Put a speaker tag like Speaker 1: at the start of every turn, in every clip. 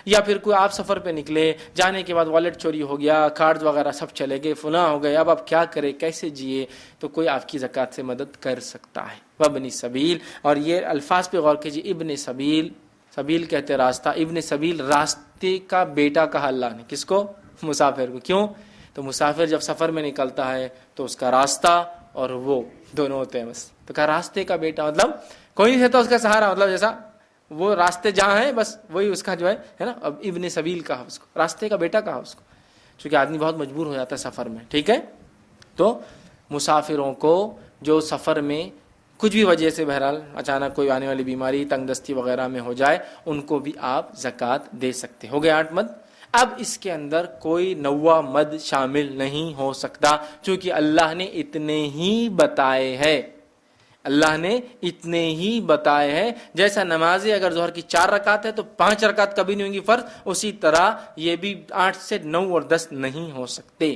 Speaker 1: یا پھر کوئی آپ سفر پہ نکلے، جانے کے بعد والیٹ چوری ہو گیا، کارڈز وغیرہ سب چلے گئے، فلاں ہو گئے، اب آپ کیا کریں، کیسے جیے، تو کوئی آپ کی زکوٰۃ سے مدد کر سکتا ہے. وابن سبیل، اور یہ الفاظ پہ غور کیجیے، ابن سبیل، سبیل کہتے راستہ، ابن سبیل راستے کا بیٹا کہا اللہ نے. کس کو؟ مسافر کو. کیوں؟ تو مسافر جب سفر میں نکلتا ہے تو اس کا راستہ اور وہ دونوں ہوتے ہیں بس. تو کہا راستے کا بیٹا، مطلب کوئی نہیں رہتا اس کا سہارا، مطلب جیسا وہ راستے جہاں ہیں بس وہی اس کا جو ہے نا. اب ابن سبیل کہا اس کو، راستے کا بیٹا کہا اس کو، چونکہ آدمی بہت مجبور ہو جاتا ہے سفر میں. ٹھیک ہے، تو مسافروں کو جو سفر میں کچھ بھی وجہ سے بہرحال اچانک کوئی آنے والی بیماری، تنگ دستی وغیرہ میں ہو جائے، ان کو بھی آپ زکوٰۃ دے سکتے. ہو گئے 8 مد. اب اس کے اندر کوئی 9واں مد شامل نہیں ہو سکتا، چونکہ اللہ نے اتنے ہی بتائے ہیں. اللہ نے اتنے ہی بتائے ہیں. جیسا نمازیں اگر ظہر کی 4 رکعت ہے تو 5 رکعت کبھی نہیں ہوں گی فرض، اسی طرح یہ بھی 8 سے 9 اور 10 نہیں ہو سکتے.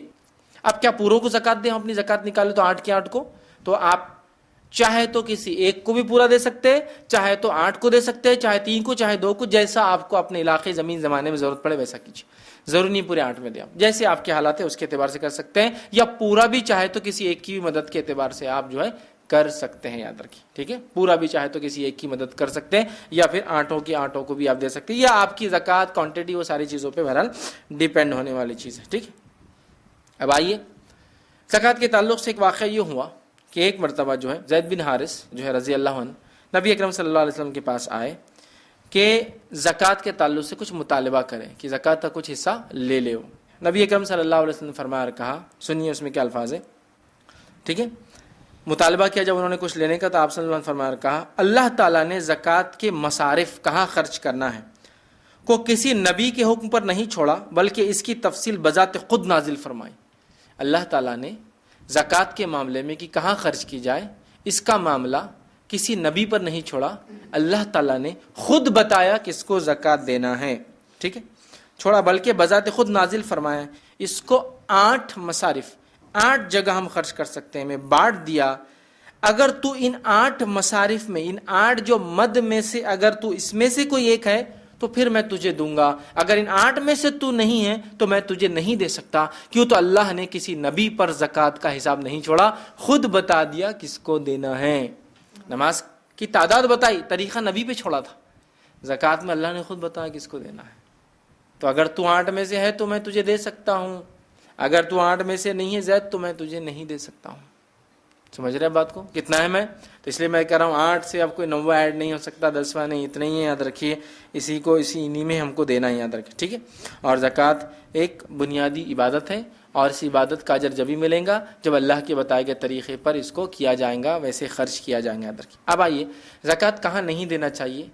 Speaker 1: اب کیا پوروں کو زکوٰۃ دیں؟ ہم اپنی زکوٰۃ نکالے تو 8 کے 8 کو، تو آپ چاہے تو کسی ایک کو بھی پورا دے سکتے، چاہے تو 8 کو دے سکتے، چاہے 3 کو، چاہے 2 کو، جیسا آپ کو اپنے علاقے زمین زمانے میں ضرورت پڑے ویسا کیجیے. ضروری نہیں پورے 8 میں دیں، آپ جیسے آپ کے حالات ہے اس کے اعتبار سے کر سکتے ہیں، یا پورا بھی چاہے تو کسی ایک کی بھی مدد کے اعتبار سے آپ جو ہے کر سکتے ہیں. یاد رکھیے، ٹھیک ہے، پورا بھی چاہے تو کسی ایک کی مدد کر سکتے ہیں، یا پھر 8 کو بھی آپ دے سکتے ہیں، یا آپ کی زکوٰۃ کوانٹٹی وہ ساری چیزوں پہ بہرحال ڈیپینڈ ہونے والی چیز ہے. ٹھیک ہے، اب آئیے زکوٰۃ کے تعلق سے ایک واقعہ یہ ہوا کہ ایک مرتبہ جو ہے زید بن حارث جو ہے رضی اللہ عنہ نبی اکرم صلی اللہ علیہ وسلم کے پاس آئے کہ زکوٰۃ کے تعلق سے کچھ مطالبہ کریں کہ زکوٰۃ کا کچھ حصہ لے لے. نبی اکرم صلی اللہ علیہ وسلم نے فرمایا اور کہا، سنیے اس میں کیا الفاظ ہے. ٹھیک ہے، مطالبہ کیا جب انہوں نے کچھ لینے کا تو آپ صلی اللہ علیہ وسلم نے فرمایا اور کہا، اللہ تعالیٰ نے زکوٰۃ کے مصارف کہاں خرچ کرنا ہے کو کسی نبی کے حکم پر نہیں چھوڑا، بلکہ اس کی تفصیل بذات خود نازل فرمائی. اللہ تعالیٰ نے زکوٰۃ کے معاملے میں کہ کہاں خرچ کی جائے، اس کا معاملہ کسی نبی پر نہیں چھوڑا، اللہ تعالیٰ نے خود بتایا کس کو زکوٰۃ دینا ہے. ٹھیک ہے، چھوڑا بلکہ بذات خود نازل فرمایا. اس کو 8 مصارف، 8 جگہ ہم خرچ کر سکتے ہیں، میں بانٹ دیا. اگر تو ان 8 مصارف میں، ان 8 جو مد میں سے اگر تو اس میں سے کوئی ایک ہے تو پھر میں تجھے دوں گا، اگر ان 8 میں سے تو نہیں ہے تو میں تجھے نہیں دے سکتا. کیوں؟ تو اللہ نے کسی نبی پر زکوٰۃ کا حساب نہیں چھوڑا، خود بتا دیا کس کو دینا ہے. نماز کی تعداد بتائی، طریقہ نبی پہ چھوڑا تھا. زکوٰۃ میں اللہ نے خود بتایا کس کو دینا ہے. تو اگر تو 8 میں سے ہے تو میں تجھے دے سکتا ہوں، اگر تو 8 میں سے نہیں ہے زید تو میں تجھے نہیں دے سکتا ہوں. سمجھ رہے بات کو؟ کتنا ہے میں؟ تو اس لیے میں کہہ رہا ہوں 8 سے اب کوئی 9واں ایڈ نہیں ہو سکتا، 10واں نہیں، اتنا ہی ہے. یاد رکھیے، اسی کو انہی میں ہم کو دینا ہے، یاد رکھیے. ٹھیک ہے، اور زکوٰۃ ایک بنیادی عبادت ہے، اور اس عبادت کا اجر جبھی ملے گا جب اللہ کے بتائے گئے طریقے پر اس کو کیا جائے گا، ویسے خرچ کیا جائے گا. یاد رکھیے. اب آئیے زکوٰۃ کہاں نہیں دینا چاہیے.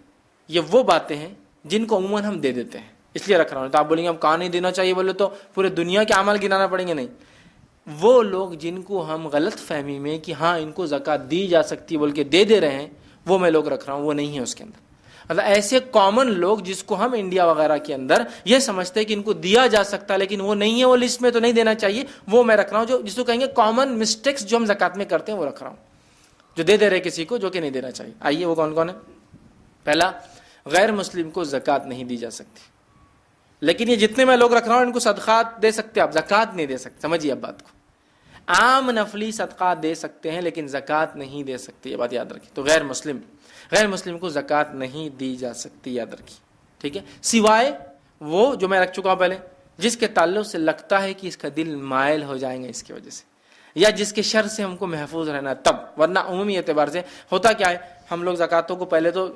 Speaker 1: یہ وہ باتیں ہیں جن کو عموماً ہم دے دیتے ہیں، اس لیے رکھ رہا ہوں. تو آپ بولیں گے ہم کہاں نہیں دینا چاہیے، بولے تو پورے دنیا کے اعمال گنانا پڑیں گے. نہیں، وہ لوگ جن کو ہم غلط فہمی میں کہ ہاں ان کو زکوٰۃ دی جا سکتی بول کے دے رہے ہیں، وہ میں لوگ رکھ رہا ہوں، وہ نہیں ہے اس کے اندر. مطلب ایسے کامن لوگ جس کو ہم انڈیا وغیرہ کے اندر یہ سمجھتے ہیں کہ ان کو دیا جا سکتا ہے لیکن وہ نہیں ہے، وہ لسٹ میں تو نہیں دینا چاہیے، وہ میں رکھ رہا ہوں. جو جس کو کہیں گے کامن مسٹیکس جو ہم زکوٰۃ میں کرتے ہیں وہ رکھ رہا ہوں، جو دے رہے کسی کو جو کہ نہیں دینا چاہیے. آئیے وہ کون کون ہے. پہلا، غیر مسلم کو زکوٰۃ نہیں دی جا سکتی. لیکن یہ جتنے میں لوگ رکھ رہا ہوں ان کو صدقات دے سکتے، آپ زکوٰۃ نہیں دے سکتے. سمجھیے اب بات کو، عام نفلی صدقات دے سکتے ہیں لیکن زکوٰۃ نہیں دے سکتے، یہ بات یاد رکھیے. تو غیر مسلم کو زکوٰۃ نہیں دی جا سکتی، یاد رکھیے. ٹھیک ہے، سوائے وہ جو میں رکھ چکا ہوں پہلے، جس کے تعلق سے لگتا ہے کہ اس کا دل مائل ہو جائیں گے اس کی وجہ سے، یا جس کے شر سے ہم کو محفوظ رہنا تب. ورنہ عمومی اعتبار سے ہوتا کیا ہے، ہم لوگ زکوٰۃوں کو پہلے تو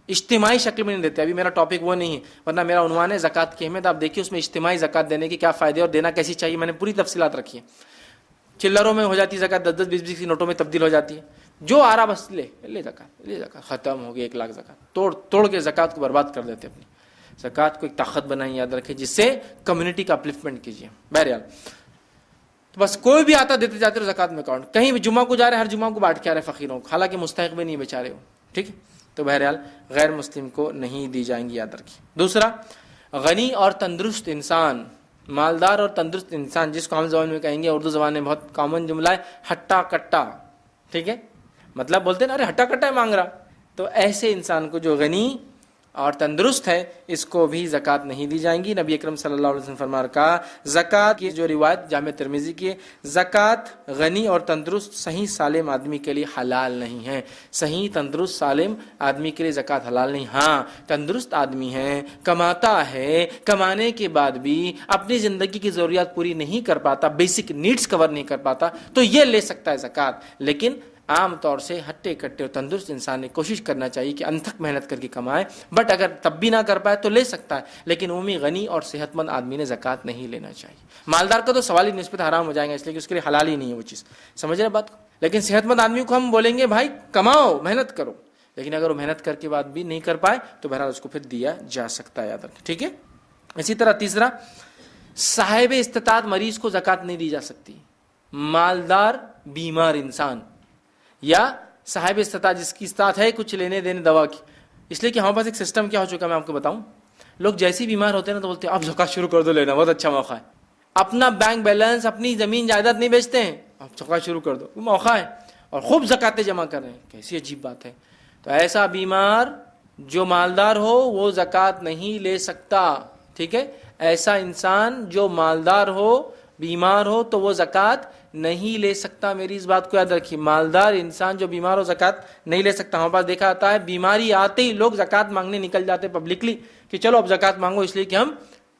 Speaker 1: اجتماعی شکل میں نہیں دیتے. ابھی میرا ٹاپک وہ نہیں ہے، ورنہ میرا عنوان ہے زکوٰۃ کی اہمیت. آپ دیکھیے اس میں اجتماعی زکوٰۃ دینے کے کیا فائدے اور دینا کیسی چاہیے، میں نے پوری تفصیلات رکھی ہیں. چلروں میں ہو جاتی زکوٰۃ، 10 20 20 کی نوٹوں میں تبدیل ہو جاتی ہے. جو آ رہا بس لے زکوٰۃ، ختم ہو گئی 1 لاکھ زکوٰۃ. توڑ کے زکوٰۃ کو برباد کر دیتے. اپنی زکوٰۃ کو ایک طاقت بنائیں، یاد رکھیں، جس سے کمیونٹی کا اپلفٹمنٹ کیجیے. بہرحال تو بس کوئی بھی آتا دیتے جاتے رہو زکوٰۃ میں اکاؤنٹ. کہیں بھی جمعہ کو جا رہے، ہر جمعہ کو بانٹ کے آ رہے فقیروں کو، حالانکہ مستحق بھی نہیں بیچارے ہو. ٹھیک ہے، تو بہرحال غیر مسلم کو نہیں دی جائیں گی، یاد رکھیے. دوسرا، غنی اور تندرست انسان، مالدار اور تندرست انسان، جس کو ہم زبان میں کہیں گے، اردو زبان میں بہت کامن جملہ ہے، ہٹا کٹا. ٹھیک ہے، مطلب بولتے ہیں نا ارے ہٹا کٹا ہے مانگ رہا. تو ایسے انسان کو جو غنی اور تندرست ہے اس کو بھی زکوٰۃ نہیں دی جائیں گی۔ نبی اکرم صلی اللہ علیہ وسلم فرما کہا زکوٰۃ کی جو روایت جامع ترمذی کی ہے، زکوٰۃ غنی اور تندرست صحیح سالم آدمی کے لیے حلال نہیں ہے۔ صحیح تندرست سالم آدمی کے لیے زکوٰۃ حلال نہیں۔ ہاں تندرست آدمی ہے، کماتا ہے، کمانے کے بعد بھی اپنی زندگی کی ضروریات پوری نہیں کر پاتا، بیسک نیڈز کور نہیں کر پاتا، تو یہ لے سکتا ہے زکوٰۃ۔ لیکن عام طور سے ہٹے کٹے اور تندرست انسان نے کوشش کرنا چاہیے کہ انتھک محنت کر کے کمائے، بٹ اگر تب بھی نہ کر پائے تو لے سکتا ہے، لیکن عمومی غنی اور صحت مند آدمی نے زکوٰۃ نہیں لینا چاہیے۔ مالدار کا تو سوال ہی نسبت حرام ہو جائے گا، اس لیے کہ اس کے لیے حلال ہی نہیں ہے وہ چیز، سمجھ رہے بات کو۔ لیکن صحت مند آدمی کو ہم بولیں گے بھائی کماؤ، محنت کرو، لیکن اگر وہ محنت کر کے بعد بھی نہیں کر پائے تو بہرحال اس کو پھر دیا جا سکتا ہے، یاد رکھیں، ٹھیک ہے۔ اسی طرح تیسرا، صاحب استطاعت مریض کو زکوٰۃ نہیں دی جا سکتی۔ مالدار بیمار انسان یا صاحب استطاعت جس کی استطاعت ہے کچھ لینے دینے دوا کی، اس لیے کہ ہمارے پاس ایک سسٹم کیا ہو چکا میں آپ کو بتاؤں، لوگ جیسے بیمار ہوتے ہیں نا تو بولتے ہیں اب زکوٰۃ شروع کر دو لینا، بہت اچھا موقع ہے۔ اپنا بینک بیلنس، اپنی زمین جائیداد نہیں بیچتے ہیں، اب زکوٰۃ شروع کر دو، وہ موقع ہے، اور خوب زکوٰتیں جمع کر رہے ہیں، کیسی عجیب بات ہے۔ تو ایسا بیمار جو مالدار ہو وہ زکوٰۃ نہیں لے سکتا، ٹھیک ہے۔ ایسا انسان جو مالدار ہو بیمار ہو تو وہ زکوٰۃ نہیں لے سکتا، میری اس بات کو یاد رکھیے۔ مالدار انسان جو بیمار ہو زکوٰۃ نہیں لے سکتا۔ ہمارے پاس دیکھا جاتا ہے بیماری آتے ہی لوگ زکوٰۃ مانگنے نکل جاتے پبلکلی کہ چلو اب زکوٰۃ مانگو، اس لیے کہ ہم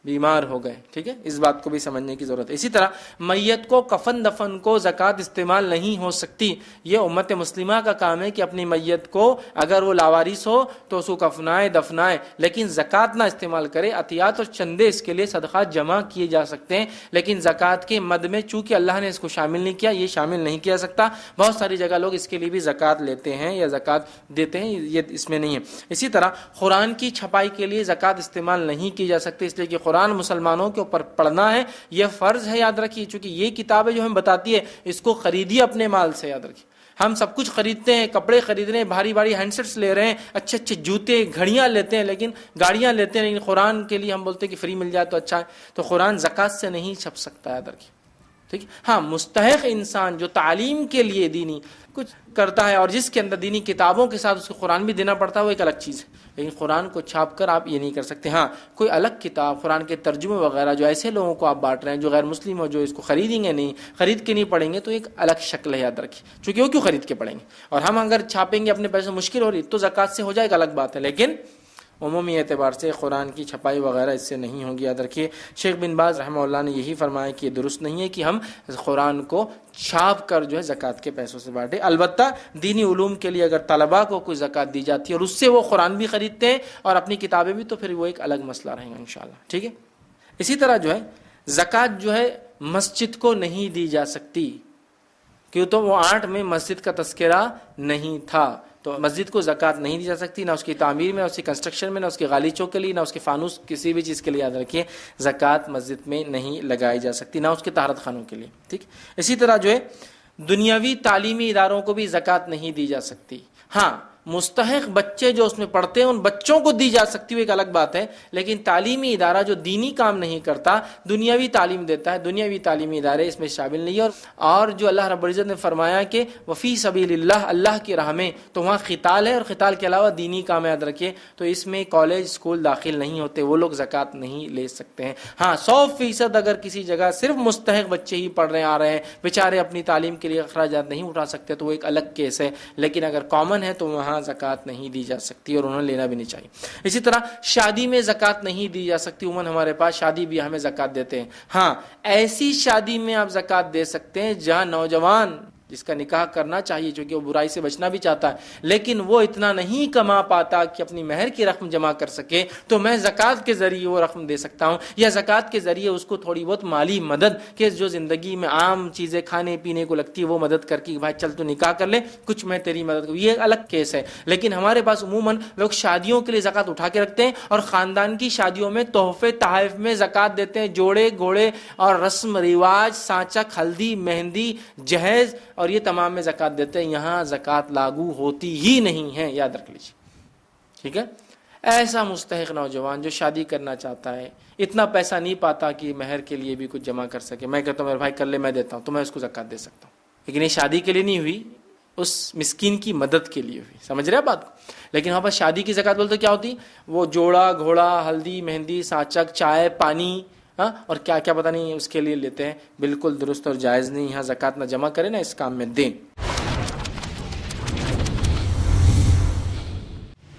Speaker 1: بیمار ہو گئے، ٹھیک ہے۔ اس بات کو بھی سمجھنے کی ضرورت ہے۔ اسی طرح میت کو کفن دفن کو زکوٰۃ استعمال نہیں ہو سکتی۔ یہ امت مسلمہ کا کام ہے کہ اپنی میت کو اگر وہ لاوارث ہو تو اس کو کفنائے دفنائے، لیکن زکوٰۃ نہ استعمال کرے۔ عطیات اور چندے اس کے لیے صدقات جمع کیے جا سکتے ہیں، لیکن زکوٰۃ کے مد میں چونکہ اللہ نے اس کو شامل نہیں کیا، یہ شامل نہیں کیا سکتا۔ بہت ساری جگہ لوگ اس کے لیے بھی زکوٰۃ لیتے ہیں یا زکوٰۃ دیتے ہیں، یہ اس میں نہیں ہے۔ اسی طرح قرآن کی چھپائی کے لیے زکوٰۃ استعمال نہیں کی جا سکتی، اس لیے کہ قرآن مسلمانوں کے اوپر پڑھنا ہے، یہ فرض ہے، یاد رکھیے۔ چونکہ یہ کتاب ہے جو ہمیں بتاتی ہے اس کو خریدیے اپنے مال سے، یاد رکھیے۔ ہم سب کچھ خریدتے ہیں، کپڑے خرید رہے ہیں، بھاری بھاری ہینڈ سیٹس لے رہے ہیں، اچھے اچھے جوتے گھڑیاں لیتے ہیں، لیکن گاڑیاں لیتے ہیں، لیکن قرآن کے لیے ہم بولتے ہیں کہ فری مل جائے تو اچھا ہے۔ تو قرآن زکوٰۃ سے نہیں چھپ سکتا، یاد رکھیے، ٹھیک ہے۔ ہاں مستحق انسان جو تعلیم کے لیے دینی کچھ کرتا ہے اور جس کے اندر دینی کتابوں کے ساتھ اس کو قرآن بھی دینا پڑتا ہے، وہ ایک الگ چیز ہے، لیکن قرآن کو چھاپ کر آپ یہ نہیں کر سکتے۔ ہاں کوئی الگ کتاب قرآن کے ترجمے وغیرہ جو ایسے لوگوں کو آپ بانٹ رہے ہیں جو غیر مسلم ہو، جو اس کو خریدیں گے نہیں، خرید کے نہیں پڑھیں گے، تو ایک الگ شکل ہے، یاد رکھیے، چونکہ وہ کیوں خرید کے پڑھیں گے۔ اور ہم اگر چھاپیں گے اپنے پیسے مشکل ہو رہی تو زکوٰۃ سے ہو جائے گا، الگ بات ہے، لیکن عمومی اعتبار سے قرآن کی چھپائی وغیرہ اس سے نہیں ہوگی، یاد رکھیے۔ شیخ بن باز رحمہ اللہ نے یہی فرمایا کہ یہ درست نہیں ہے کہ ہم قرآن کو چھاپ کر جو ہے زکوٰۃ کے پیسوں سے بانٹے۔ البتہ دینی علوم کے لیے اگر طلباء کو کوئی زکوٰۃ دی جاتی ہے اور اس سے وہ قرآن بھی خریدتے ہیں اور اپنی کتابیں بھی، تو پھر وہ ایک الگ مسئلہ رہے گا انشاءاللہ، ٹھیک ہے۔ اسی طرح جو ہے زکوٰۃ جو ہے مسجد کو نہیں دی جا سکتی، کیوں تو وہ 8 میں مسجد کا تذکرہ نہیں تھا، تو مسجد کو زکوٰۃ نہیں دی جا سکتی، نہ اس کی تعمیر میں، نہ اس کی کنسٹرکشن میں، نہ اس کے غالیچوں کے لیے، نہ اس کے فانوس، کسی بھی چیز کے لیے، یاد رکھیے زکوٰۃ مسجد میں نہیں لگائی جا سکتی، نہ اس کے طہارت خانوں کے لیے، ٹھیک۔ اسی طرح جو ہے دنیاوی تعلیمی اداروں کو بھی زکوٰۃ نہیں دی جا سکتی۔ ہاں مستحق بچے جو اس میں پڑھتے ہیں ان بچوں کو دی جا سکتی ہے، ایک الگ بات ہے، لیکن تعلیمی ادارہ جو دینی کام نہیں کرتا، دنیاوی تعلیم دیتا ہے، دنیاوی تعلیمی ادارے اس میں شامل نہیں ہے۔ اور جو اللہ رب العزت نے فرمایا کہ وفی سبیل اللہ، اللہ کی راہ میں، تو وہاں قتال ہے، اور قتال کے علاوہ دینی کام یاد رکھیے، تو اس میں کالج اسکول داخل نہیں ہوتے، وہ لوگ زکوٰۃ نہیں لے سکتے ہیں۔ ہاں 100% اگر کسی جگہ صرف مستحق بچے ہی پڑھ رہے آ رہے ہیں، بیچارے اپنی تعلیم کے لیے اخراجات نہیں اٹھا سکتے، تو وہ ایک الگ کیس ہے، لیکن اگر کامن ہے تو وہاں زکوٰۃ نہیں دی جا سکتی اور انہیں لینا بھی نہیں چاہیے۔ اسی طرح شادی میں زکوٰۃ نہیں دی جا سکتی، عموماً ہمارے پاس شادی بیاہ میں زکوٰۃ دیتے ہیں۔ ہاں ایسی شادی میں آپ زکوٰۃ دے سکتے ہیں جہاں نوجوان جس کا نکاح کرنا چاہیے، چونکہ وہ برائی سے بچنا بھی چاہتا ہے، لیکن وہ اتنا نہیں کما پاتا کہ اپنی مہر کی رقم جمع کر سکے، تو میں زکوٰۃ کے ذریعے وہ رقم دے سکتا ہوں، یا زکوٰۃ کے ذریعے اس کو تھوڑی بہت مالی مدد، کہ جو زندگی میں عام چیزیں کھانے پینے کو لگتی ہے وہ مدد کر کے بھائی چل تو نکاح کر لے، کچھ میں تیری مدد کروں، یہ ایک الگ کیس ہے۔ لیکن ہمارے پاس عموماً لوگ شادیوں کے لیے زکوٰۃ اٹھا کے رکھتے ہیں، اور خاندان کی شادیوں میں تحفے تحائف میں زکوٰۃ دیتے ہیں، جوڑے گھوڑے اور رسم رواج، سانچک، ہلدی، مہندی، جہیز، اور یہ تمام میں زکوٰۃ دیتے ہیں۔ یہاں زکوٰۃ لاگو ہوتی ہی نہیں ہے، یاد رکھ لیجیے، ٹھیک ہے۔ ایسا مستحق نوجوان جو شادی کرنا چاہتا ہے، اتنا پیسہ نہیں پاتا کہ مہر کے لیے بھی کچھ جمع کر سکے، میں کہتا ہوں میرے بھائی کر لے، میں دیتا ہوں، تو میں اس کو زکوٰۃ دے سکتا ہوں، لیکن یہ شادی کے لیے نہیں ہوئی، اس مسکین کی مدد کے لیے ہوئی. سمجھ رہے ہیں بات کو؟ لیکن وہاں پر شادی کی زکوٰۃ بولتے کیا ہوتی؟ وہ جوڑا گھوڑا، ہلدی مہندی، ساچک، چائے، پانی، اور کیا کیا پتہ نہیں اس کے لیے لیتے ہیں. بالکل درست اور جائز نہیں. یہاں زکوٰۃ نہ جمع کریں نہ اس کام میں دیں.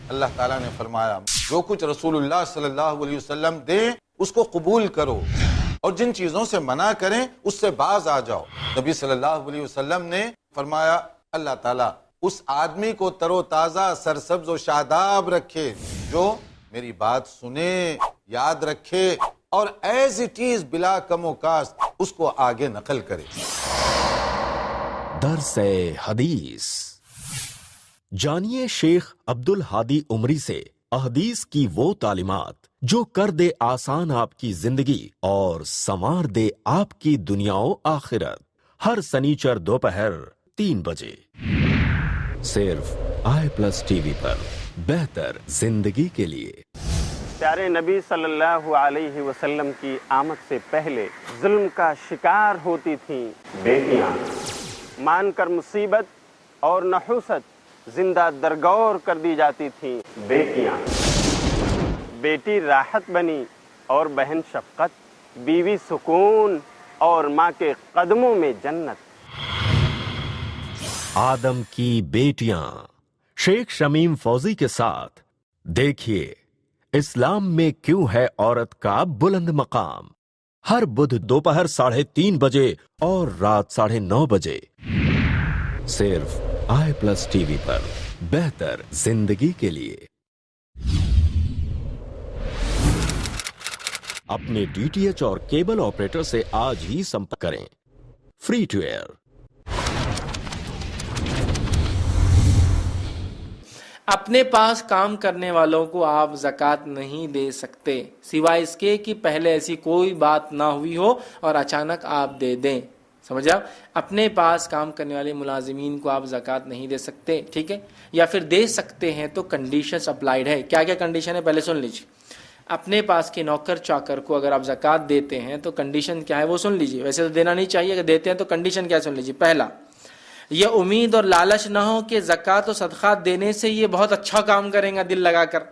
Speaker 2: اللہ تعالیٰ نے فرمایا جو کچھ رسول اللہ صلی اللہ علیہ وسلم دیں اس کو قبول کرو، اور جن چیزوں سے منع کریں اس سے باز آ جاؤ. نبی صلی اللہ علیہ وسلم نے فرمایا اللہ تعالیٰ اس آدمی کو تر و تازہ، سرسبز و شاداب رکھے جو میری بات سنے، یاد رکھے اور ایز اٹ از بلا کم و کاست اس کو آگے نقل کرے.
Speaker 3: درس حدیث جانیے شیخ عبد الہادی عمری سے احادیث کی وہ تعلیمات جو کر دے آسان آپ کی زندگی اور سنوار دے آپ کی دنیا و آخرت. ہر سنیچر دوپہر 3 بجے صرف i+TV پر. بہتر زندگی کے لیے.
Speaker 4: پیارے نبی صلی اللہ علیہ وسلم کی آمد سے پہلے ظلم کا شکار ہوتی تھیں بیٹیاں. مان کر مصیبت اور نحوست زندہ درگور کر دی جاتی تھیں بیٹیاں. بیٹی راحت بنی اور بہن شفقت، بیوی سکون اور ماں کے قدموں میں جنت.
Speaker 3: آدم کی بیٹیاں شیخ شمیم فوزی کے ساتھ دیکھیے اسلام میں کیوں ہے عورت کا بلند مقام. ہر بدھ دوپہر 3:30 بجے اور رات 9:30 بجے صرف i+TV پر. بہتر زندگی کے لیے. اپنے DTH اور کیبل آپریٹر سے آج ہی سمپرک کریں. Free to air.
Speaker 1: اپنے پاس کام کرنے والوں کو آپ زکوٰۃ نہیں دے سکتے سوائے اس کے کہ پہلے ایسی کوئی بات نہ ہوئی ہو اور اچانک آپ دے دیں. سمجھے آپ؟ اپنے پاس کام کرنے والے ملازمین کو آپ زکوٰۃ نہیں دے سکتے، ٹھیک ہے؟ یا پھر دے سکتے ہیں تو کنڈیشنز اپلائیڈ ہے. کیا کیا کنڈیشن ہے پہلے سن لیجیے. اپنے پاس کے نوکر چاکر کو اگر آپ زکوٰۃ دیتے ہیں تو کنڈیشن کیا ہے وہ سن لیجیے. ویسے تو دینا نہیں چاہیے، اگر دیتے ہیں تو کنڈیشن کیا سن لیجیے. پہلا، یہ امید اور لالچ نہ ہو کہ زکوٰۃ و صدقات دینے سے یہ بہت اچھا کام کریں گا دل لگا کر.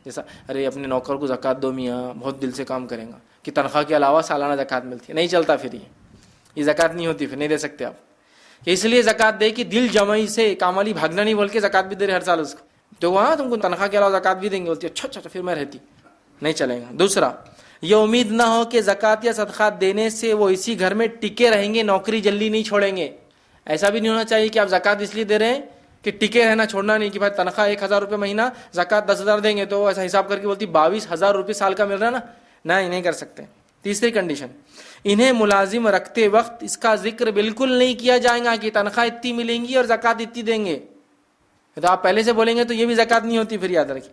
Speaker 1: جیسا ارے اپنے نوکر کو زکوٰۃ دو میاں، بہت دل سے کام کریں گا کہ تنخواہ کے علاوہ سالانہ زکوٰۃ ملتی ہے. نہیں چلتا پھر یہ زکوٰۃ نہیں ہوتی، پھر نہیں دے سکتے آپ. کہ اس لیے زکوٰۃ دے کہ دل جمعی سے کام والی بھاگنا نہیں بول کے زکوٰۃ بھی دے رہے ہر سال اس کو. تو وہاں تم کو تنخواہ کے علاوہ زکوٰۃ بھی دیں گے، بولتی اچھا پھر میں رہتی. نہیں چلے گا. دوسرا، یہ امید نہ ہو کہ زکوٰۃ یا صدقات دینے سے وہ اسی گھر میں ٹکے رہیں گے، نوکری جلدی نہیں چھوڑیں گے. ایسا بھی نہیں ہونا چاہیے کہ آپ زکوٰۃ اس لیے دے رہے ہیں کہ ٹکے رہنا، چھوڑنا نہیں. کہ بھائی تنخواہ 1000 روپے مہینہ، زکوٰۃ 10,000 دیں گے تو ایسا حساب کر کے بولتی 22,000 روپے سال کا مل رہا ہے نا. نہیں کر سکتے. تیسری کنڈیشن، انہیں ملازم رکھتے وقت اس کا ذکر بالکل نہیں کیا جائے گا کہ تنخواہ اتنی ملیں گی اور زکوٰۃ اتنی دیں گے. تو آپ پہلے سے بولیں گے تو یہ بھی زکوٰۃ نہیں ہوتی، پھر یاد رکھیے.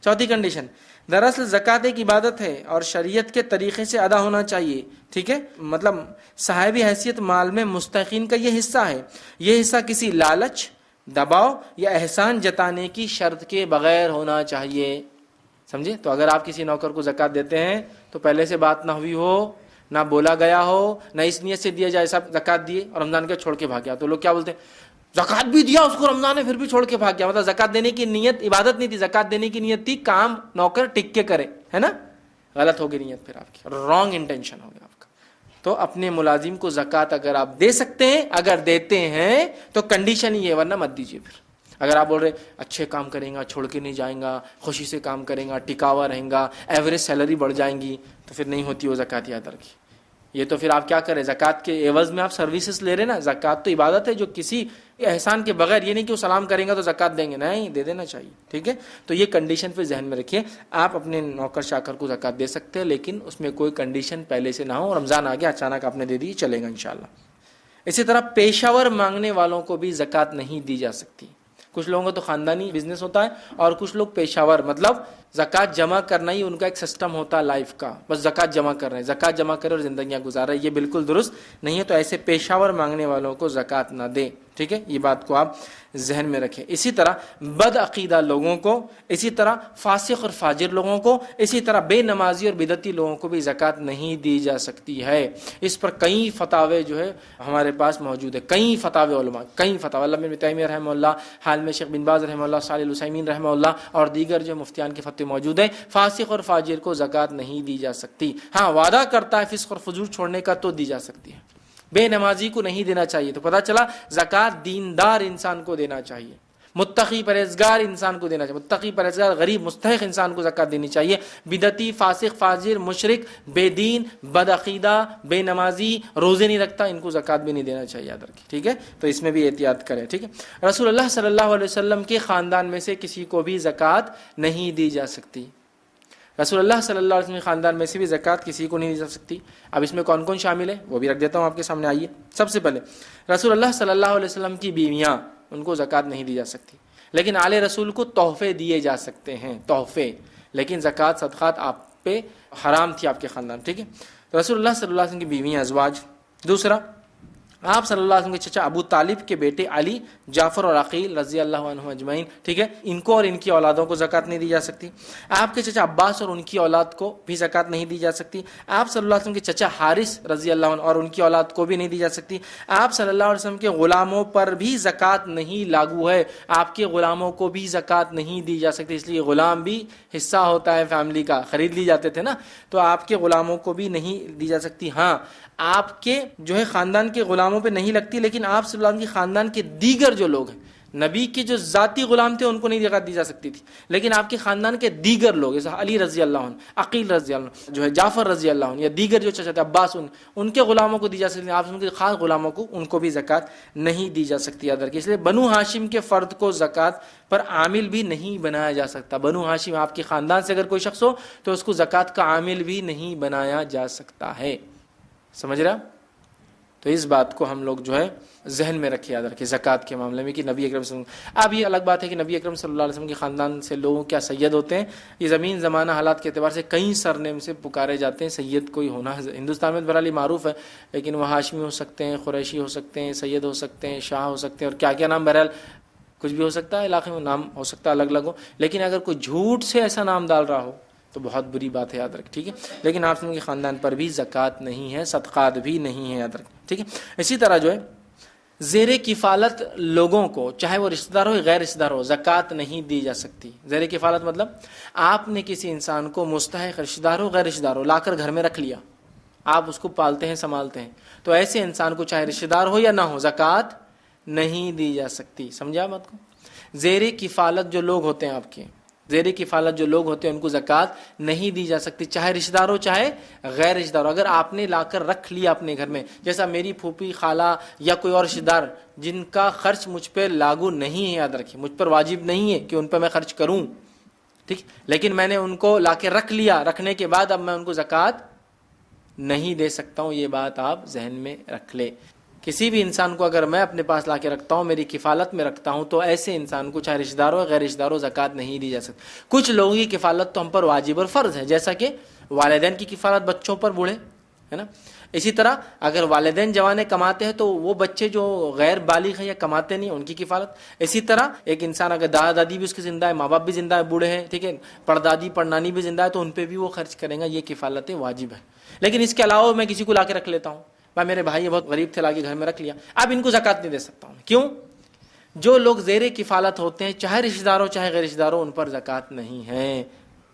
Speaker 1: چوتھی کنڈیشن، دراصل زکوٰۃ ایک عبادت ہے اور شریعت کے طریقے سے ادا ہونا چاہیے، ٹھیک ہے؟ مطلب صاحب حیثیت مال میں مستحقین کا یہ حصہ ہے. یہ حصہ کسی لالچ، دباؤ یا احسان جتانے کی شرط کے بغیر ہونا چاہیے. سمجھے؟ تو اگر آپ کسی نوکر کو زکوٰۃ دیتے ہیں تو پہلے سے بات نہ ہوئی ہو، نہ بولا گیا ہو، نہ اس نیت سے دیا جائے صاحب زکوٰۃ دیے اور رمضان کے چھوڑ کے بھاگ گیا. تو لوگ کیا بولتے ہیں؟ زکوٰۃ بھی دیا اس کو رمضان میں پھر بھی چھوڑ کے بھاگ گیا. مطلب زکوٰۃ دینے کی نیت عبادت نہیں تھی، زکوٰۃ دینے کی نیت تھی کام نوکر ٹک کے کرے، ہے نا؟ غلط ہوگی نیت، پھر آپ کی رانگ انٹینشن ہو گیا آپ کا. تو اپنے ملازم کو زکوٰۃ اگر آپ دے سکتے ہیں، اگر دیتے ہیں تو کنڈیشن ہی ہے، ورنہ مت دیجیے. پھر اگر آپ بول رہے اچھے کام کریں گا، چھوڑ کے نہیں جائیں گا، خوشی سے کام کریں گا، ٹکاوا رہیں گا، ایوریج سیلری بڑھ جائیں گی، تو پھر نہیں ہوتی وہ زکوٰۃ. یاد رکھیے. یہ تو پھر آپ کیا کریں، زکوٰۃ کے عوض میں آپ سروسز لے رہے نا. زکوٰۃ تو عبادت ہے جو کسی احسان کے بغیر، یہ نہیں کہ وہ سلام کریں گا تو زکوٰۃ دیں گے، نہیں، دے دینا چاہیے. ٹھیک ہے؟ تو یہ کنڈیشن پہ ذہن میں رکھیے. آپ اپنے نوکر چاکر کو زکوٰۃ دے سکتے ہیں لیکن اس میں کوئی کنڈیشن پہلے سے نہ ہو. رمضان آ گیا اچانک آپ نے دے دی، چلے گا انشاءاللہ. اسی طرح پیشہ ور مانگنے والوں کو بھی زکوٰۃ نہیں دی جا سکتی. کچھ لوگوں کا تو خاندانی بزنس ہوتا ہے اور کچھ لوگ پیشہ ور، مطلب زکوٰۃ جمع کرنا ہی ان کا ایک سسٹم ہوتا ہے لائف کا. بس زکوٰۃ جمع کر رہے ہیں، زکوٰۃ جمع کرے اور زندگیاں گزار رہے ہیں. یہ بالکل درست نہیں ہے. تو ایسے پیشہ ور مانگنے والوں کو زکوٰۃ نہ دیں. ٹھیک ہے، یہ بات کو آپ ذہن میں رکھیں. اسی طرح بد عقیدہ لوگوں کو، اسی طرح فاسق اور فاجر لوگوں کو، اسی طرح بے نمازی اور بدعتی لوگوں کو بھی زکوٰۃ نہیں دی جا سکتی ہے. اس پر کئی فتاوے جو ہے ہمارے پاس موجود ہے، کئی فتاوے علماء، کئی فتاوے، علامہ ابن تیمیہ رحمہ اللہ، حال میں شیخ بن باز رحمہ اللہ، صالح العثیمین رحمہ اللہ اور دیگر جو مفتیان کے فتوے موجود ہیں. فاسق اور فاجر کو زکوٰۃ نہیں دی جا سکتی. ہاں وعدہ کرتا ہے فسق اور فجور چھوڑنے کا تو دی جا سکتی ہے. بے نمازی کو نہیں دینا چاہیے. تو پتہ چلا زکوٰۃ دیندار انسان کو دینا چاہیے، متقی پرہیزگار انسان کو دینا چاہیے، متقی پرہیزگار غریب مستحق انسان کو زکوٰۃ دینی چاہیے. بدعتی، فاسق، فاجر، مشرک، بے دین، بد عقیدہ، بے نمازی، روزے نہیں رکھتا، ان کو زکوٰۃ بھی نہیں دینا چاہیے، یاد رکھیں. ٹھیک ہے، تو اس میں بھی احتیاط کریں. ٹھیک ہے. رسول اللہ صلی اللہ علیہ وسلم کے خاندان میں سے کسی کو بھی زکوٰۃ نہیں دی جا سکتی. رسول اللہ صلی اللہ علیہ وسلم کے خاندان میں سے بھی زکوٰۃ کسی کو نہیں دی جا سکتی. اب اس میں کون کون شامل ہے وہ بھی رکھ دیتا ہوں آپ کے سامنے. آئیے، سب سے پہلے رسول اللہ صلی اللہ علیہ وسلم کی بیویاں، ان کو زکوٰۃ نہیں دی جا سکتی. لیکن آل رسول کو تحفے دیے جا سکتے ہیں، تحفے، لیکن زکوٰۃ صدقات آپ پہ حرام تھی، آپ کے خاندان. ٹھیک ہے. رسول اللہ صلی اللہ علیہ وسلم کی بیویاں، ازواج. دوسرا، آپ صلی اللہ علیہ وسلم کے چچا ابو طالب کے بیٹے علی، جعفر اور عقیل رضی اللہ عنہم اجمعین. ٹھیک ہے، ان کو اور ان کی اولادوں کو زکوٰۃ نہیں دی جا سکتی. آپ کے چچا عباس اور ان کی اولاد کو بھی زکوٰۃ نہیں دی جا سکتی. آپ صلی اللہ علیہ وسلم کے چچا حارث رضی اللہ عنہ اور ان کی اولاد کو بھی نہیں دی جا سکتی. آپ صلی اللہ علیہ وسلم کے غلاموں پر بھی زکوٰۃ نہیں لاگو ہے، آپ کے غلاموں کو بھی زکوٰۃ نہیں دی جا سکتی. اس لیے غلام بھی حصہ ہوتا ہے فیملی کا، خرید لی جاتے تھے نا، تو آپ کے غلاموں کو بھی نہیں دی جا سکتی. ہاں آپ کے جو ہے خاندان کے غلاموں پہ نہیں لگتی، لیکن آپ صلی اللہ علیہ وسلم کے خاندان کے دیگر جو لوگ ہیں، نبی کے جو ذاتی غلام تھے ان کو نہیں زکوٰۃ دی جا سکتی تھی، لیکن آپ کے خاندان کے دیگر لوگ جیسے علی رضی اللہ عنہ، عقیل رضی اللہ عنہ، جو ہے جعفر رضی اللہ عنہ، یا دیگر جو چچا تھے عباس، ان کے غلاموں کو دی جا سکتی. آپ ان کے خاص غلاموں کو، ان کو بھی زکوٰۃ نہیں دی جا سکتی. یاد رکھیے، اس لیے بنو ہاشم کے فرد کو زکوٰۃ پر عامل بھی نہیں بنایا جا سکتا. بنو ہاشم آپ کے خاندان سے اگر کوئی شخص ہو تو اس کو زکوٰۃ کا عامل بھی نہیں بنایا جا سکتا ہے. سمجھ رہا؟ تو اس بات کو ہم لوگ جو ہے ذہن میں رکھے، یاد رکھے زکوٰۃ کے معاملے میں کہ نبی اکرم صلی اللہ علیہ وسلم. اب یہ الگ بات ہے کہ نبی اکرم صلی اللہ علیہ وسلم کے خاندان سے لوگ کیا سید ہوتے ہیں. یہ زمین زمانہ حالات کے اعتبار سے کئی سرنیم سے پکارے جاتے ہیں. سید کوئی ہونا ہندوستان میں بہرحال معروف ہے، لیکن وہ ہاشمی ہو سکتے ہیں، قریشی ہو سکتے ہیں، سید ہو سکتے ہیں، شاہ ہو سکتے ہیں، اور کیا کیا نام، بہرحال کچھ بھی ہو سکتا ہے، علاقے میں نام ہو سکتا ہے الگ الگ ہو. لیکن اگر کوئی جھوٹ سے ایسا نام ڈال رہا ہو تو بہت بری بات ہے، یاد رکھ. ٹھیک ہے، لیکن آپ کے خاندان پر بھی زکوٰۃ نہیں ہے، صدقات بھی نہیں ہے، یاد رکھ. ٹھیک ہے. اسی طرح جو ہے زیر کفالت لوگوں کو، چاہے وہ رشتہ دار ہو یا غیر رشتہ دار ہو، زکوٰۃ نہیں دی جا سکتی. زیر کفالت مطلب آپ نے کسی انسان کو، مستحق رشتہ دار ہو غیر رشتہ دار ہو، لا کر گھر میں رکھ لیا، آپ اس کو پالتے ہیں، سنبھالتے ہیں، تو ایسے انسان کو چاہے رشتہ دار ہو یا نہ ہو، زکوٰۃ نہیں دی جا سکتی. سمجھا بات کو؟ زیر کفالت جو لوگ ہوتے ہیں، آپ کے زیر کفالت جو لوگ ہوتے ہیں، ان کو زکوٰۃ نہیں دی جا سکتی، چاہے رشتہ دار ہو چاہے غیر رشتہ دار ہو. اگر آپ نے لا کر رکھ لیا اپنے گھر میں، جیسا میری پھوپھی، خالہ یا کوئی اور رشتہ دار جن کا خرچ مجھ پہ لاگو نہیں ہے، یاد رکھیے، مجھ پر واجب نہیں ہے کہ ان پہ میں خرچ کروں، ٹھیک، لیکن میں نے ان کو لا کے رکھ لیا، رکھنے کے بعد اب میں ان کو زکوٰۃ نہیں دے سکتا ہوں. یہ بات آپ ذہن میں رکھ لے. کسی بھی انسان کو اگر میں اپنے پاس لا کے رکھتا ہوں، میری کفالت میں رکھتا ہوں، تو ایسے انسان کو چاہے رشتہ دار ہو غیر رشتہ دار ہو، زکوٰۃ نہیں دی جا سکتی. کچھ لوگوں کی کفالت تو ہم پر واجب اور فرض ہے، جیسا کہ والدین کی کفالت بچوں پر، بوڑھے، ہے نا. اسی طرح اگر والدین جوانے کماتے ہیں تو وہ بچے جو غیر بالغ ہیں یا کماتے نہیں، ان کی کفالت. اسی طرح ایک انسان اگر دادا دادی بھی اس کے زندہ ہے، ماں باپ بھی زندہ ہے، بوڑھے ہیں، ٹھیک ہے، پردادی پڑنانی بھی زندہ ہے، تو ان پہ بھی وہ خرچ کریں گا. یہ کفالتیں واجب ہے. لیکن اس کے علاوہ میں کسی کو لا کے رکھ لیتا ہوں، بھائی میرے بھائی بہت غریب تھے، لا کے گھر میں رکھ لیا، اب ان کو زکوٰۃ نہیں دے سکتا ہوں. کیوں؟ جو لوگ زیر کفالت ہوتے ہیں، چاہے رشتہ دار ہو چاہے غیر رشتہ دار ہو، ان پر زکوٰۃ نہیں ہے.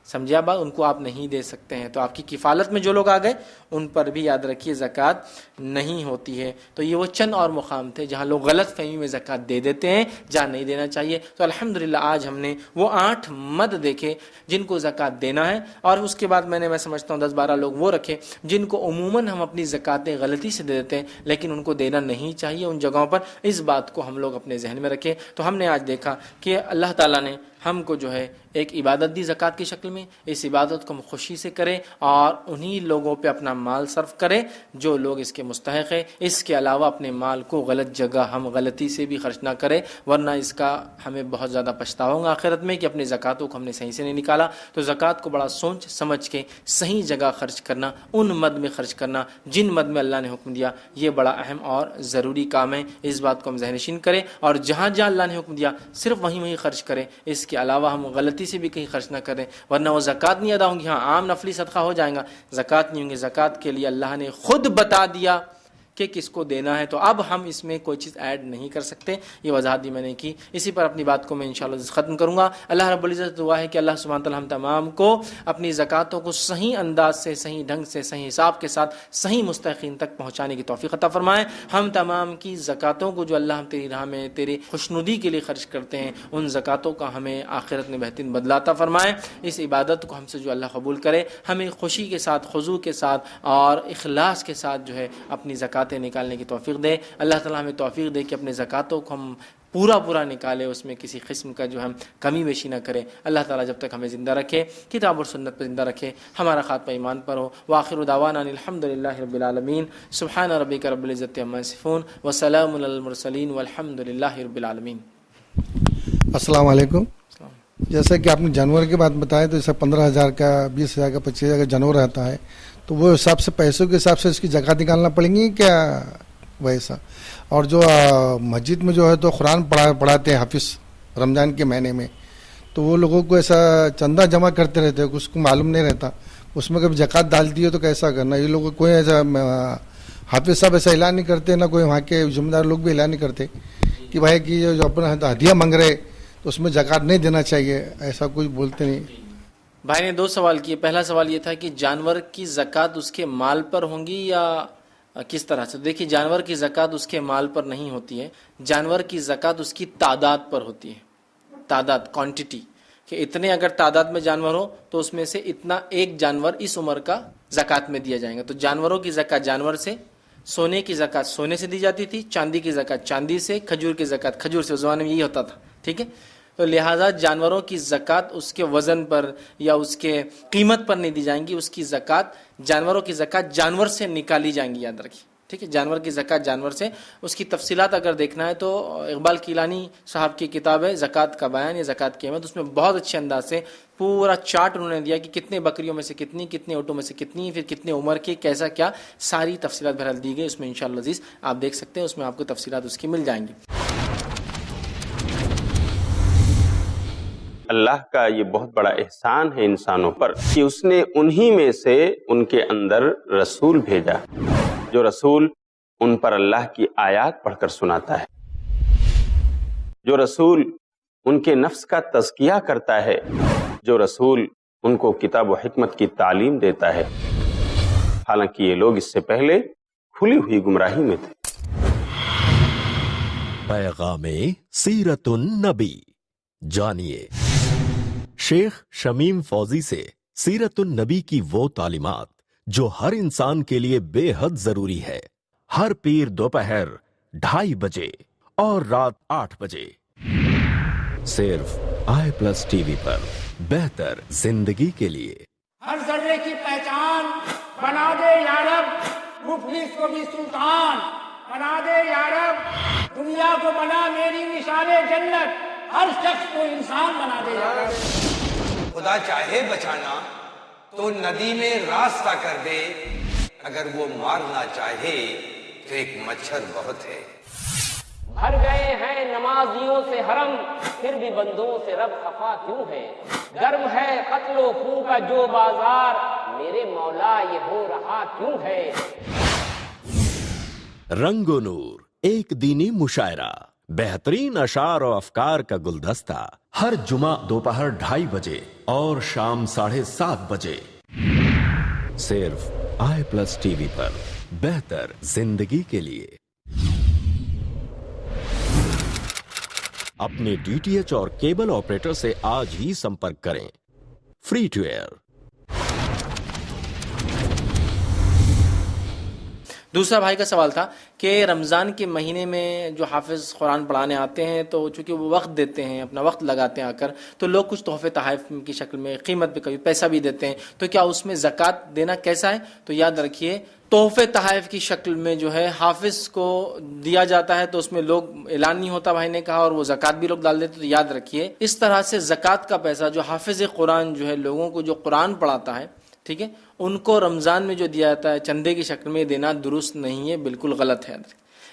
Speaker 1: سمجھا بات؟ ان کو آپ نہیں دے سکتے ہیں. تو آپ کی کفالت میں جو لوگ آ گئے ان پر بھی یاد رکھیے زکوٰۃ نہیں ہوتی ہے. تو یہ وہ چند اور مقام تھے جہاں لوگ غلط فہمی میں زکوٰۃ دے دیتے ہیں جہاں نہیں دینا چاہیے. تو الحمدللہ آج ہم نے وہ 8 مد دیکھے جن کو زکوٰۃ دینا ہے، اور اس کے بعد میں سمجھتا ہوں 10-12 لوگ وہ رکھے جن کو عموماً ہم اپنی زکوٰتیں غلطی سے دے دیتے ہیں، لیکن ان کو دینا نہیں چاہیے. ان جگہوں پر اس بات کو ہم لوگ اپنے ذہن میں رکھیں. تو ہم نے آج دیکھا کہ اللہ تعالیٰ نے ہم کو جو ہے ایک عبادت دی زکوٰۃ کی شکل میں، اس عبادت کو ہم خوشی سے کریں اور انہی لوگوں پہ اپنا مال صرف کریں جو لوگ اس کے مستحق ہیں۔ اس کے علاوہ اپنے مال کو غلط جگہ ہم غلطی سے بھی خرچ نہ کریں، ورنہ اس کا ہمیں بہت زیادہ پچھتاوا ہوگا آخرت میں کہ اپنے زکوٰۃوں کو ہم نے صحیح سے نہیں نکالا۔ تو زکوٰۃ کو بڑا سوچ سمجھ کے صحیح جگہ خرچ کرنا، ان مد میں خرچ کرنا جن مد میں اللہ نے حکم دیا، یہ بڑا اہم اور ضروری کام ہے۔ اس بات کو ہم ذہن نشین کریں اور جہاں جہاں اللہ نے حکم دیا صرف وہیں خرچ کریں، اس کے علاوہ ہم غلطی سے بھی کہیں خرچ نہ کریں، ورنہ وہ زکوٰۃ نہیں ادا ہوں گی۔ ہاں عام نفلی صدقہ ہو جائیں گا، زکوٰۃ نہیں ہوں گی۔ زکوٰۃ کے لیے اللہ نے خود بتا دیا کہ کس کو دینا ہے، تو اب ہم اس میں کوئی چیز ایڈ نہیں کر سکتے۔ یہ وضاحت بھی میں نے کی، اسی پر اپنی بات کو میں انشاءاللہ ختم کروں گا۔ اللہ رب العزت دعا ہے کہ اللہ سبحانہ تعالیٰ ہم تمام کو اپنی زکوٰۃوں کو صحیح انداز سے، صحیح ڈھنگ سے، صحیح حساب کے ساتھ صحیح مستحقین تک پہنچانے کی توفیق عطا فرمائے۔ ہم تمام کی زکوٰۃوں کو جو اللہ ہم تیری راہ میں تیری خوشنودی کے لیے خرچ کرتے ہیں، ان زکوٰۃوں کا ہمیں آخرت میں بہترین بدلہ عطا فرمائے۔ اس عبادت کو ہم سے جو اللہ قبول کرے، ہمیں خوشی کے ساتھ، خضوع کے ساتھ اور اخلاص کے ساتھ جو ہے اپنی زکوٰۃیں نکالنے کی توفیق دے۔ اللہ تعالیٰ ہمیں توفیق دے کہ اپنے زکوٰۃوں کو ہم پورا نکالے، اس میں کسی قسم کا جو ہم کمی بیشی نہ کریں۔ اللہ تعالیٰ جب تک ہمیں زندہ رکھے، کتاب اور سنت پر زندہ رکھے، ہمارا خاتمہ ایمان پر ہو۔ وآخر دعوانا الحمدللہ رب العالمین، سبحان ربک رب العزت عما یصفون، وسلام علی المرسلین، والحمدللہ رب العالمین۔
Speaker 5: السلام علیکم۔ جیسے کہ آپ نے جانور کی بات بتایا، تو جیسے 15,000 کا، 20,000 کا، 25,000 کا جانور رہتا ہے، تو وہ حساب سے پیسوں کے حساب سے اس کی زکوٰۃ نکالنا پڑیں گی کیا ویسا؟ اور جو مسجد میں جو ہے تو قرآن پڑھاتے ہیں حافظ رمضان کے مہینے میں، تو وہ لوگوں کو ایسا چندہ جمع کرتے رہتے ہیں، اس کو معلوم نہیں رہتا، اس میں کبھی زکوٰۃ ڈالتی ہے تو کیسا کرنا؟ یہ لوگ کوئی ایسا حافظ صاحب ایسا اعلان نہیں کرتے، نہ کوئی وہاں کے ذمہ دار لوگ بھی اعلان نہیں کرتے کہ بھائی کہ جو اپنا ہدیہ مانگ رہے تو اس میں زکوٰۃ نہیں دینا چاہیے، ایسا کچھ بولتے نہیں۔
Speaker 1: بھائی نے 2 سوال کیے۔ پہلا سوال یہ تھا کہ جانور کی زکوٰۃ اس کے مال پر ہوں گی یا کس طرح سے؟ دیکھیے، جانور کی زکوٰۃ اس کے مال پر نہیں ہوتی ہے، جانور کی زکوٰۃ اس کی تعداد پر ہوتی ہے۔ تعداد، کوانٹٹی، کہ اتنے اگر تعداد میں جانور ہو تو اس میں سے اتنا ایک جانور اس عمر کا زکوٰۃ میں دیا جائے گا۔ تو جانوروں کی زکوٰۃ جانور سے، سونے کی زکوٰۃ سونے سے دی جاتی تھی، چاندی کی زکوٰۃ چاندی سے، کھجور کی زکوٰۃ کھجور سے، اس زمانے میں یہی ہوتا تھا، ٹھیک ہے؟ تو لہٰذا جانوروں کی زکوٰۃ اس کے وزن پر یا اس کے قیمت پر نہیں دی جائیں گی، اس کی زکوٰۃ، جانوروں کی زکوٰۃ جانور سے نکالی جائیں گی، یاد رکھیے، ٹھیک ہے؟ جانور کی زکوٰۃ جانور سے۔ اس کی تفصیلات اگر دیکھنا ہے تو اقبال کیلانی صاحب کی کتاب ہے زکوٰۃ کا بیان یا زکوٰۃ کی اہمیت، اس میں بہت اچھے انداز سے پورا چارٹ انہوں نے دیا کہ کتنے بکریوں میں سے کتنی، کتنے اونٹوں میں سے کتنی، پھر کتنے عمر کی، کیسا کیا، ساری تفصیلات بہرحال دی گئی اس میں۔ انشاءاللہ عزیز آپ دیکھ سکتے ہیں، اس میں آپ کو تفصیلات اس کی مل جائیں گی۔
Speaker 4: اللہ کا یہ بہت بڑا احسان ہے انسانوں پر کہ اس نے انہی میں سے ان کے اندر رسول بھیجا، جو رسول ان پر اللہ کی آیات پڑھ کر سناتا ہے، جو رسول ان کے نفس کا تزکیہ کرتا ہے، جو رسول ان کو کتاب و حکمت کی تعلیم دیتا ہے، حالانکہ یہ لوگ اس سے پہلے کھلی ہوئی گمراہی میں تھے۔
Speaker 3: پیغام سیرت النبی، جانیے شیخ شمیم فوزی سے سیرت النبی کی وہ تعلیمات جو ہر انسان کے لیے بے حد ضروری ہے۔ ہر پیر دوپہر 2:30 بجے اور رات 8 بجے صرف i+TV پر، بہتر زندگی کے لیے۔
Speaker 6: ہر ذرے کی پہچان بنا دے یا رب، مفلس کو بھی سلطان بنا دے یا رب، دنیا کو بنا میری نشان جنت، ہر شخص کو انسان بنا دے یا رب۔
Speaker 7: خدا چاہے بچانا تو ندی میں راستہ کر دے، اگر وہ مارنا چاہے تو ایک مچھر بہت ہے۔
Speaker 8: بھر گئے ہیں نمازیوں سے حرم، پھر بھی بندوں سے رب خفا کیوں ہے؟ گرم ہے قتل و خون کا جو بازار، میرے مولا یہ ہو رہا کیوں ہے؟
Speaker 3: رنگ و نور، ایک دینی مشاعرہ، بہترین اشعار و افکار کا گلدستہ، ہر جمعہ دوپہر 2:30 بجے اور شام 7:30 بجے، صرف i+TV پر، بہتر زندگی کے لیے۔ اپنے DTH اور کیبل آپریٹر سے آج ہی سمپرک کریں۔ Free to air.
Speaker 1: دوسرا بھائی کا سوال تھا کہ رمضان کے مہینے میں جو حافظ قرآن پڑھانے آتے ہیں تو چونکہ وہ وقت دیتے ہیں، اپنا وقت لگاتے ہیں آ کر، تو لوگ کچھ تحفے تحائف کی شکل میں قیمت پہ کبھی پیسہ بھی دیتے ہیں، تو کیا اس میں زکوٰۃ دینا کیسا ہے؟ تو یاد رکھیے تحفے تحائف کی شکل میں جو ہے حافظ کو دیا جاتا ہے تو اس میں لوگ اعلان نہیں ہوتا بھائی نے کہا، اور وہ زکوٰۃ بھی لوگ ڈال دیتے، تو یاد رکھیے اس طرح سے زکوٰۃ کا پیسہ جو حافظ قرآن جو ہے لوگوں کو جو قرآن پڑھاتا ہے، ٹھیک ہے، ان کو رمضان میں جو دیا جاتا ہے چندے کی شکل میں دینا درست نہیں ہے، بالکل غلط ہے،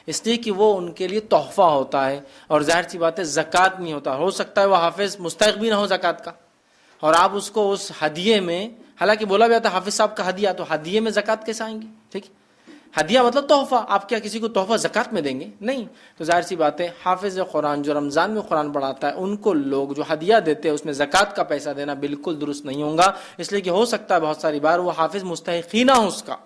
Speaker 1: اس لیے کہ وہ ان کے لیے تحفہ ہوتا ہے، اور ظاہر سی بات ہے زکوٰۃ نہیں ہوتا۔ ہو سکتا ہے وہ حافظ مستحق بھی نہ ہو زکوٰۃ کا، اور آپ اس کو اس ہدیے میں، حالانکہ بولا بھی آتا ہے حافظ صاحب کا ہدیہ، تو ہدیے میں زکوٰۃ کیسے آئیں گی؟ ٹھیک ہے، ہدیہ مطلب تحفہ، آپ کیا کسی کو تحفہ زکوٰۃ میں دیں گے؟ نہیں۔ تو ظاہر سی بات ہے حافظ قرآن جو رمضان میں قرآن پڑھاتا ہے ان کو لوگ جو ہدیہ دیتے ہیں اس میں زکوٰۃ کا پیسہ دینا بالکل درست نہیں ہوگا، اس لیے کہ ہو سکتا ہے بہت ساری بار وہ حافظ مستحقی نہ ہو، اس کا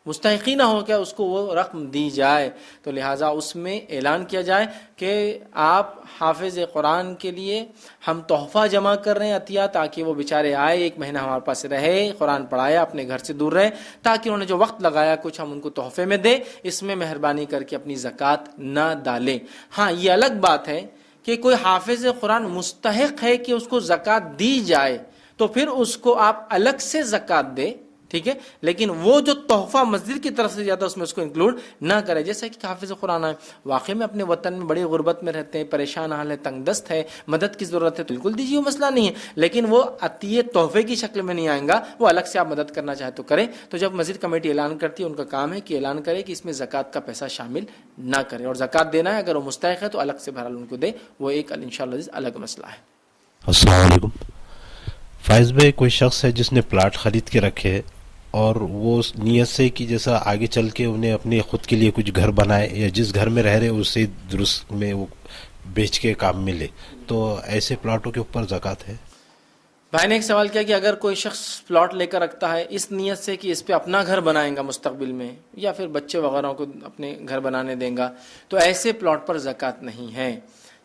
Speaker 1: مستحقی نہ ہو کہ اس کو وہ رقم دی جائے، تو لہٰذا اس میں اعلان کیا جائے کہ آپ حافظ قرآن کے لیے ہم تحفہ جمع کر رہے ہیں عطیہ، تاکہ وہ بیچارے آئے، ایک مہینہ ہمارے پاس رہے، قرآن پڑھائے، اپنے گھر سے دور رہے، تاکہ انہوں نے جو وقت لگایا کچھ ہم ان کو تحفے میں دیں، اس میں مہربانی کر کے اپنی زکوٰۃ نہ ڈالیں۔ ہاں یہ الگ بات ہے کہ کوئی حافظ قرآن مستحق ہے کہ اس کو زکوٰۃ دی جائے تو پھر اس کو آپ الگ سے زکوٰۃ دیں، ٹھیک ہے، لیکن وہ جو تحفہ مسجد کی طرف سے جاتا ہے اس میں اس کو انکلوڈ نہ کرے۔ جیسا کہ حافظ قرآن ہے، واقعی میں اپنے وطن میں بڑی غربت میں رہتے ہیں، پریشان حال ہے، تنگ دست ہے، مدد کی ضرورت ہے، تو بالکل دیجیے، وہ مسئلہ نہیں ہے، لیکن وہ عطیے تحفے کی شکل میں نہیں آئیں گا، وہ الگ سے آپ مدد کرنا چاہے تو کریں۔ تو جب مسجد کمیٹی اعلان کرتی ہے، ان کا کام ہے کہ اعلان کرے کہ اس میں زکوٰۃ کا پیسہ شامل نہ کرے، اور زکوٰۃ دینا ہے اگر وہ مستحق ہے تو الگ سے بہرحال ان کو دے، وہ ایک انشاءاللہ الگ مسئلہ ہے۔
Speaker 9: السلام علیکم فائز بھائی، کوئی شخص ہے جس نے پلاٹ خرید کے رکھے ہے اور وہ اس نیت سے کہ جیسا آگے چل کے انہیں اپنے خود کے لیے کچھ گھر بنائے یا جس گھر میں رہ رہے اسے درست میں وہ بیچ کے کام ملے، تو ایسے پلاٹوں کے اوپر زکوٰۃ ہے؟
Speaker 1: بھائی نے ایک سوال کیا کہ اگر کوئی شخص پلاٹ لے کر رکھتا ہے اس نیت سے کہ اس پہ اپنا گھر بنائیں گا مستقبل میں، یا پھر بچے وغیرہ کو اپنے گھر بنانے دیں گا، تو ایسے پلاٹ پر زکوٰۃ نہیں ہے۔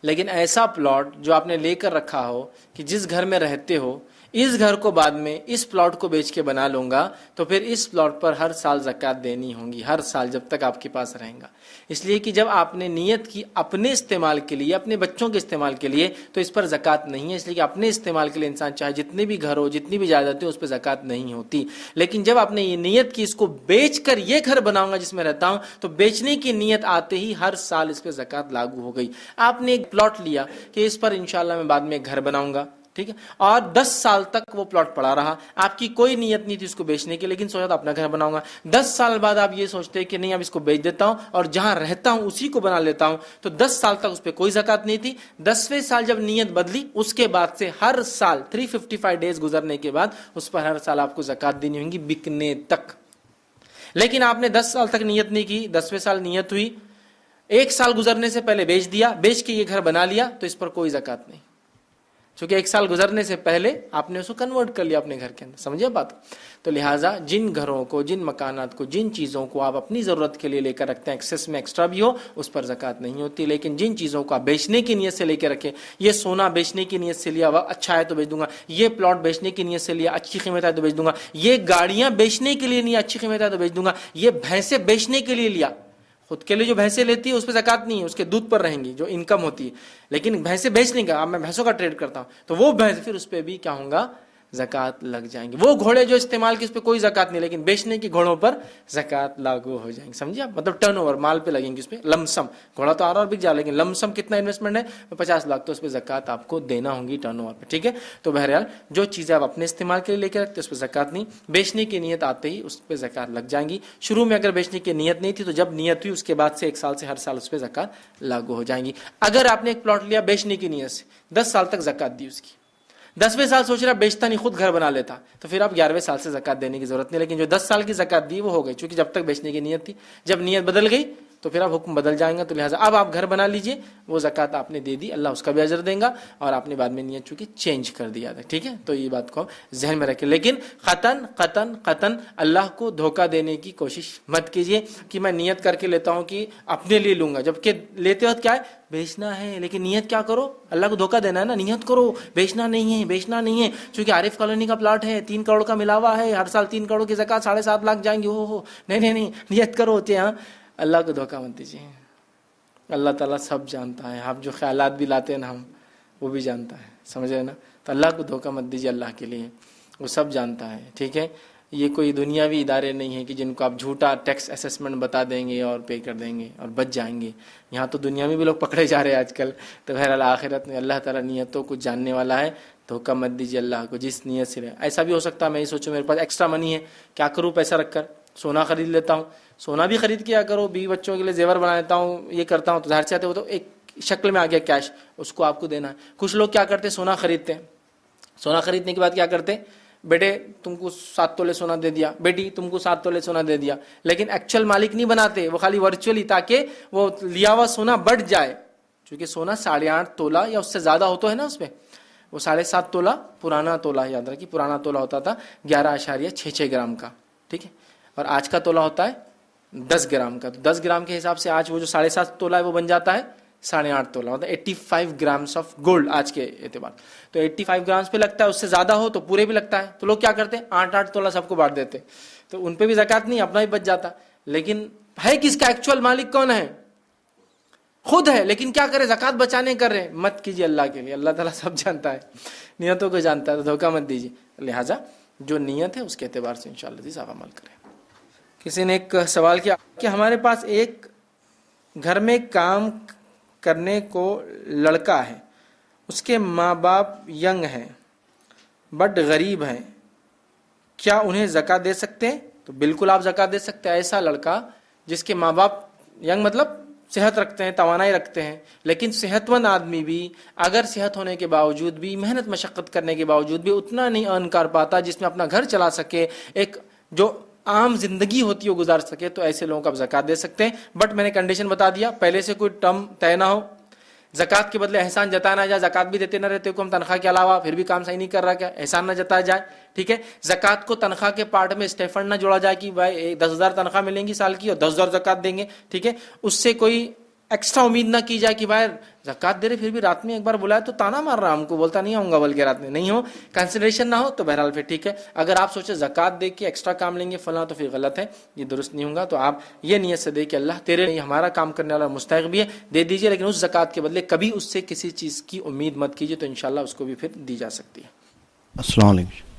Speaker 1: لیکن ایسا پلاٹ جو آپ نے لے کر رکھا ہو کہ جس گھر میں رہتے ہو، اس گھر کو بعد میں اس پلاٹ کو بیچ کے بنا لوں گا، تو پھر اس پلاٹ پر ہر سال زکوٰۃ دینی ہوگی، ہر سال جب تک آپ کے پاس رہیں گا۔ اس لیے کہ جب آپ نے نیت کی اپنے استعمال کے لیے، اپنے بچوں کے استعمال کے لیے، تو اس پر زکوٰۃ نہیں ہے، اس لیے کہ اپنے استعمال کے لیے انسان چاہے جتنے بھی گھر ہو، جتنی بھی جائیداد ہو، اس پہ زکوٰۃ نہیں ہوتی۔ لیکن جب آپ نے یہ نیت کی اس کو بیچ کر یہ گھر بناؤں گا جس میں رہتا ہوں، تو بیچنے کی نیت آتے ہی ہر سال اس پہ زکوٰۃ لاگو ہو گئی۔ آپ نے ایک پلاٹ لیا کہ اس پر انشاءاللہ میں بعد میں ایک گھر بناؤں گا، ٹھیک ہے، اور 10 سال تک وہ پلاٹ پڑا رہا، آپ کی کوئی نیت نہیں تھی اس کو بیچنے کی، لیکن سوچا تھا اپنا گھر بناؤں گا۔ 10 سال بعد آپ یہ سوچتے کہ نہیں اب اس کو بیچ دیتا ہوں اور جہاں رہتا ہوں اسی کو بنا لیتا ہوں، تو 10 سال تک اس پہ کوئی زکوٰۃ نہیں تھی۔ 10ویں سال جب نیت بدلی، اس کے بعد سے ہر سال 355 ڈیز گزرنے کے بعد اس پر ہر سال آپ کو زکوٰۃ دینی ہوگی بکنے تک۔ لیکن آپ نے 10 سال تک نیت نہیں کی، 10ویں سال نیت ہوئی، 1 سال گزرنے سے پہلے بیچ دیا، بیچ کے یہ گھر بنا لیا، تو اس پر کوئی زکوٰۃ نہیں، چونکہ 1 سال گزرنے سے پہلے آپ نے اس کو کنورٹ کر لیا اپنے گھر کے اندر۔ سمجھے بات؟ تو لہٰذا جن گھروں کو، جن مکانات کو، جن چیزوں کو آپ اپنی ضرورت کے لیے لے کر رکھتے ہیں، ایکسس میں ایکسٹرا بھی ہو، اس پر زکوٰۃ نہیں ہوتی۔ لیکن جن چیزوں کو آپ بیچنے کی نیت سے لے کے رکھیں، یہ سونا بیچنے کی نیت سے لیا، اچھا ہے تو بیچ دوں گا، یہ پلاٹ بیچنے کی نیت سے لیا، اچھی قیمت ہے تو بیچ دوں گا، یہ گاڑیاں بیچنے کے لیے نہیں، اچھی قیمت ہے تو بیچ دوں گا، یہ بھینسیں بیچنے کے لیے لیا، خود کے لیے جو بھینسیں لیتی ہے اس پہ زکوٰۃ نہیں ہے، اس کے دودھ پر رہیں گی جو انکم ہوتی ہے، لیکن بھینسیں بیچنے کا، اب میں بھینسوں کا ٹریڈ کرتا ہوں تو وہ بھینس پھر اس پہ بھی کیا ہوگا، زکوٰۃ لگ جائیں گی۔ وہ گھوڑے جو استعمال کی اس پہ کوئی زکوٰۃ نہیں، لیکن بیچنے کی گھوڑوں پر زکوٰۃ لاگو ہو جائیں گی۔ سمجھے آپ؟ مطلب ٹرن اوور، مال پہ لگیں گی اس پہ، لمسم، گھوڑا تو اور بک جائے، لیکن لمسم کتنا انویسٹمنٹ ہے 50 لاکھ، تو اس پہ زکوٰۃ آپ کو دینا ہوگی ٹرن اوور پہ، ٹھیک ہے۔ تو بہرحال جو چیزیں آپ اپنے استعمال کے لیے لے کے رکھتے اس پہ زکوٰۃ نہیں، بیچنے کی نیت آتے ہی اس پہ زکوٰۃ لگ جائیں گی۔ شروع میں اگر بیچنے کی نیت نہیں تھی تو جب نیت ہوئی اس کے بعد سے 1 سال سے ہر سال اس پہ زکوٰۃ لاگو ہو جائیں گی۔ اگر آپ نے ایک پلاٹ لیا بیچنے کی نیت سے، 10 سال تک زکوٰۃ دی اس کی، 10ویں سال سوچ رہا بیچتا نہیں خود گھر بنا لیتا، تو پھر آپ 11ویں سال سے زکوٰۃ دینے کی ضرورت نہیں، لیکن جو 10 سال کی زکوٰۃ دی وہ ہو گئی، چونکہ جب تک بیچنے کی نیت تھی، جب نیت بدل گئی تو پھر اب حکم بدل جائیں گا. تو لہٰذا اب آپ گھر بنا لیجئے, وہ زکوٰۃ آپ نے دے دی, اللہ اس کا بھی اجر دیں گا, اور آپ نے بعد میں نیت چونکہ چینج کر دیا تھا. ٹھیک ہے, تو یہ بات کو ذہن میں رکھیں. لیکن قطن اللہ کو دھوکہ دینے کی کوشش مت کیجیے کہ میں نیت کر کے لیتا ہوں کہ اپنے لیے لوں گا, جبکہ لیتے وقت کیا ہے, بیچنا ہے. لیکن نیت کیا کرو, اللہ کو دھوکہ دینا ہے نا, نیت کرو بیچنا نہیں ہے. چونکہ عارف کالونی کا پلاٹ ہے, 3 کروڑ کا ملا ہوا ہے, ہر سال 3 کروڑ کی زکوٰۃ 7.5 لاکھ جائیں گے. ہو نہیں, نیت کرو ہوتے. ہاں, اللہ کو دھوکہ مت دیجیے. اللہ تعالیٰ سب جانتا ہے, آپ جو خیالات بھی لاتے ہیں نا, ہم وہ بھی جانتا ہے, سمجھ رہے نا. تو اللہ کو دھوکہ مت دیجیے اللہ کے لیے, وہ سب جانتا ہے. ٹھیک ہے, یہ کوئی دنیاوی ادارے نہیں ہیں کہ جن کو آپ جھوٹا ٹیکس اسیسمنٹ بتا دیں گے اور پے کر دیں گے اور بچ جائیں گے. یہاں تو دنیا میں بھی لوگ پکڑے جا رہے ہیں آج کل. تو بہرحال آخرت میں اللہ تعالیٰ نیتوں کو جاننے والا ہے. دھوکہ مت دیجیے اللہ کو جس نیت سے. ایسا بھی ہو سکتا ہے میں یہ سوچوں میرے پاس ایکسٹرا منی ہے, کیا کروں پیسہ رکھ کر, سونا خرید لیتا ہوں. سونا بھی خرید کیا کرو, بیوی بچوں کے لیے زیور بنا لیتا ہوں, یہ کرتا ہوں. تو ظاہر سے آتے وہ تو ایک شکل میں آ گیا کیش, اس کو آپ کو دینا ہے. کچھ لوگ کیا کرتے ہیں, سونا خریدتے ہیں, سونا خریدنے کے بعد کیا کرتے ہیں, بیٹے تم کو 7 تولے سونا دے دیا, بیٹی تم کو 7 تولے سونا دے دیا. لیکن ایکچوئل مالک نہیں بناتے, وہ خالی ورچولی, تاکہ وہ لیا ہوا سونا بڑھ جائے. چونکہ سونا 8.5 تولہ یا اس سے زیادہ ہوتا ہے نا, اس میں وہ 7.5 تولہ پرانا تولہ, یاد رکھیے پرانا تولہ ہوتا تھا 11.66 گرام کا. ٹھیک ہے, اور آج کا تولہ ہوتا ہے 10 گرام کا. تو 10 گرام کے حساب سے آج وہ جو 7.5 تولہ ہے وہ بن جاتا ہے 8.5 تولہ, ہوتا ہے 85 گرامس آف گولڈ آج کے اعتبار. تو 85 گرامس پہ لگتا ہے, اس سے زیادہ ہو تو پورے بھی لگتا ہے. تو لوگ کیا کرتے ہیں, 8 تولہ سب کو بانٹ دیتے. تو ان پہ بھی زکوٰۃ نہیں, اپنا بھی بچ جاتا. لیکن ہے کس کا ایکچوئل مالک کون ہے, خود ہے. لیکن کیا کرے, زکوٰۃ بچانے کر رہے. مت کیجیے اللہ کے لیے, اللہ تعالیٰ سب جانتا ہے, نیتوں کو جانتا ہے, تو دھوکہ مت دیجیے. لہٰذا جو نیت ہے اس کے اعتبار سے انشاءاللہ آپ عمل کریں. کسی نے ایک سوال کیا کہ ہمارے پاس ایک گھر میں کام کرنے کو لڑکا ہے, اس کے ماں باپ ینگ ہیں بٹ غریب ہیں, کیا انہیں زکوٰۃ دے سکتے ہیں؟ تو بالکل آپ زکوٰۃ دے سکتے ہیں. ایسا لڑکا جس کے ماں باپ ینگ مطلب صحت رکھتے ہیں, توانائی رکھتے ہیں, لیکن صحت مند آدمی بھی اگر صحت ہونے کے باوجود بھی, محنت مشقت کرنے کے باوجود بھی اتنا نہیں ارن کر پاتا جس میں اپنا گھر چلا سکے, ایک جو عام زندگی ہوتی ہے وہ گزار سکے, تو ایسے لوگوں کو آپ زکوٰۃ دے سکتے ہیں. بٹ میں نے کنڈیشن بتا دیا, پہلے سے کوئی ٹرم طے نہ ہو, زکوٰۃ کے بدلے احسان جتایا نہ جائے. زکوٰۃ بھی دیتے نہ رہتے کو ہم تنخواہ کے علاوہ, پھر بھی کام صحیح نہیں کر رہا, کیا احسان نہ جتایا جائے. ٹھیک ہے, زکوٰۃ کو تنخواہ کے پارٹ میں اسٹیفنڈ نہ جوڑا جائے کہ بھائی 10,000 تنخواہ ملیں گی سال کی اور 10,000 زکوٰۃ دیں گے. ٹھیک ہے, اس سے کوئی ایکسٹرا امید نہ کی جائے کہ بھائی زکوٰۃ دے رہے پھر بھی رات میں ایک بار بلایا تو تانا مار رہا, ہم کو بولتا نہیں آؤں گا, بلکہ رات میں نہیں ہو, کنسیڈریشن نہ ہو, تو بہرحال پھر ٹھیک ہے. اگر آپ سوچے زکوٰۃ دے کے ایکسٹرا کام لیں گے فلاں, تو پھر غلط ہے, یہ درست نہیں ہوگا. تو آپ یہ نیت سے دے کہ اللہ تیرے لیے ہمارا کام کرنے والا مستحق بھی ہے, دے دیجیے, لیکن اس زکوٰۃ کے بدلے کبھی اس سے کسی چیز کی امید مت کیجیے, تو انشاءاللہ اس کو بھی پھر دی جا سکتی ہے.
Speaker 10: السلام علیکم.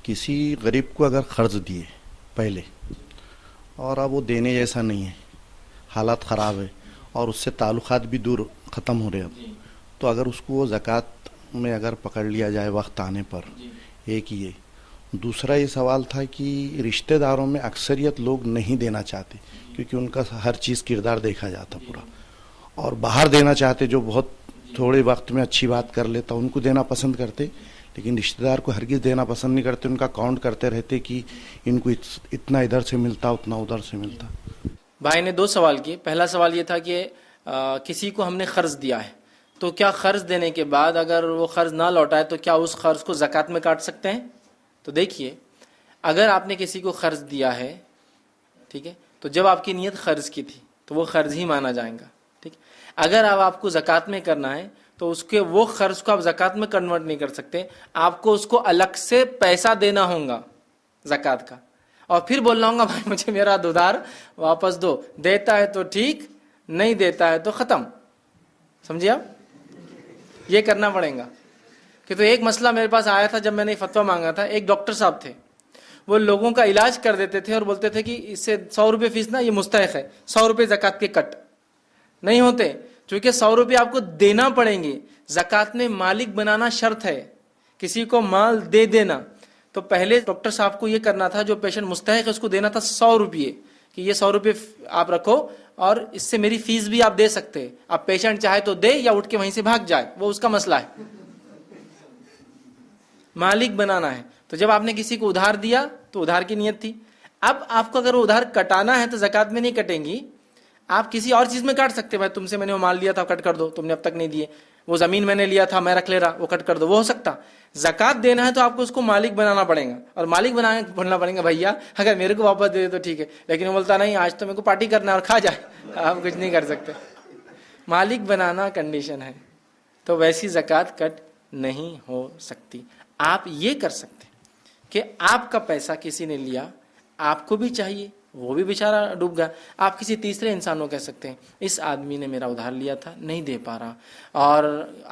Speaker 10: کسی غریب کو اگر قرض دیے پہلے اور اب وہ دینے جیسا نہیں ہے, حالات خراب ہے اور اس سے تعلقات بھی دور ختم ہو رہے اب, تو اگر اس کو وہ زکوٰۃ میں اگر پکڑ لیا جائے وقت آنے پر, ایک یہ. دوسرا یہ سوال تھا کہ رشتہ داروں میں اکثریت لوگ نہیں دینا چاہتے کیونکہ ان کا ہر چیز کردار دیکھا جاتا پورا, اور باہر دینا چاہتے جو بہت تھوڑے وقت میں اچھی بات کر لیتا ان کو دینا پسند کرتے, لیکن رشتہ دار کو ہرگز دینا پسند نہیں کرتے. ان کا کاؤنٹ کرتے رہتے کہ ان کو اتنا ادھر سے ملتا اتنا ادھر سے ملتا.
Speaker 1: بھائی نے 2 سوال کیے. پہلا سوال یہ تھا کہ کسی کو ہم نے قرض دیا ہے, تو کیا قرض دینے کے بعد اگر وہ قرض نہ لوٹائے تو کیا اس قرض کو زکوٰۃ میں کاٹ سکتے ہیں؟ تو دیکھیے, اگر آپ نے کسی کو قرض دیا ہے, ٹھیک ہے, تو جب آپ کی نیت قرض کی تھی تو وہ قرض ہی مانا جائے گا. ٹھیک, اگر آپ کو زکوٰۃ میں کرنا ہے تو اس کے وہ قرض کو آپ زکوٰۃ میں کنورٹ نہیں کر سکتے, آپ کو اس کو الگ سے پیسہ دینا ہوگا زکوٰۃ کا, اور پھر بولنا ہوگا بھائی مجھے میرا دودھار واپس دو, دیتا ہے تو ٹھیک, نہیں دیتا ہے تو ختم. سمجھے آپ, یہ کرنا پڑے گا. کہ تو ایک مسئلہ میرے پاس آیا تھا جب میں نے فتویٰ مانگا تھا. ایک ڈاکٹر صاحب تھے, وہ لوگوں کا علاج کر دیتے تھے اور بولتے تھے کہ اس سے 100 روپے فیس نا یہ مستحق ہے, 100 روپے زکوٰۃ کے کٹ نہیں ہوتے, چونکہ 100 روپے آپ کو دینا پڑیں گے. زکوٰۃ میں مالک بنانا شرط ہے, کسی کو مال دے دینا. تو پہلے ڈاکٹر صاحب کو یہ کرنا تھا, جو پیشنٹ مستحق ہے اس کو دینا تھا 100 روپے, کہ یہ 100 روپے آپ رکھو اور اس سے میری فیس بھی آپ دے سکتے ہیں. آپ پیشنٹ چاہے تو دے یا اٹھ کے وہیں سے بھاگ جائے, وہ اس کا مسئلہ ہے. مالک بنانا ہے. تو جب آپ نے کسی کو ادھار دیا تو ادھار کی نیت تھی. اب آپ کو اگر وہ ادھار کٹانا ہے تو زکوٰۃ میں نہیں کٹیں گی, آپ کسی اور چیز میں کاٹ سکتے، بھائی تم سے میں نے وہ مال لیا تھا کٹ کر دو، تم نے اب تک نہیں دیے، وہ زمین میں نے لیا تھا میں رکھ لے رہا، وہ کٹ کر دو، وہ ہو سکتا۔ زکوٰۃ دینا ہے تو آپ کو اس کو مالک بنانا پڑے گا، اور مالک بننا پڑے گا، بھیا اگر میرے کو واپس دے دے تو ٹھیک ہے، لیکن وہ بولتا نہیں آج تو میرے کو پارٹی کرنا ہے اور کھا جائے، آپ کچھ نہیں کر سکتے۔ مالک بنانا کنڈیشن ہے، تو ویسی زکوٰۃ کٹ نہیں ہو سکتی۔ آپ یہ کر سکتے کہ آپ کا پیسہ کسی نے لیا، آپ کو بھی چاہیے، وہ بھی بیچارہ ڈوب گیا، آپ کسی تیسرے انسان کو کہہ سکتے ہیں اس آدمی نے میرا ادھار لیا تھا نہیں دے پا رہا، اور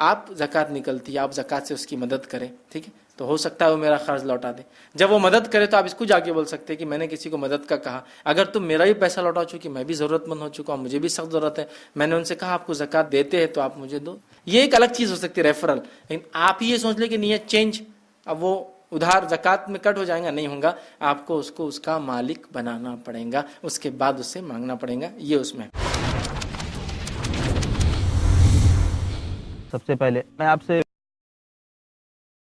Speaker 1: آپ زکوٰۃ نکلتی ہے، آپ زکوٰۃ سے اس کی مدد کریں، ٹھیک ہے، تو ہو سکتا ہے وہ میرا قرض لوٹا دے۔ جب وہ مدد کرے تو آپ اس کو جا کے بول سکتے ہیں کہ میں نے کسی کو مدد کا کہا، اگر تم میرا بھی پیسہ لوٹا چکی، میں بھی ضرورت مند ہو چکا ہوں، مجھے بھی سخت ضرورت ہے، میں نے ان سے کہا آپ کو زکوٰۃ دیتے ہیں تو آپ مجھے دو۔ یہ ایک الگ چیز ہو سکتی ہے ریفرل، لیکن آپ یہ سوچ لیں کہ نیت چینج، اب وہ ادھار زکوٰۃ میں کٹ ہو جائے گا، نہیں ہوگا، آپ کو اس کا مالک بنانا پڑے گا، اس کے بعد اس سے مانگنا پڑے گا، یہ اس میں۔
Speaker 11: سب سے پہلے میں آپ سے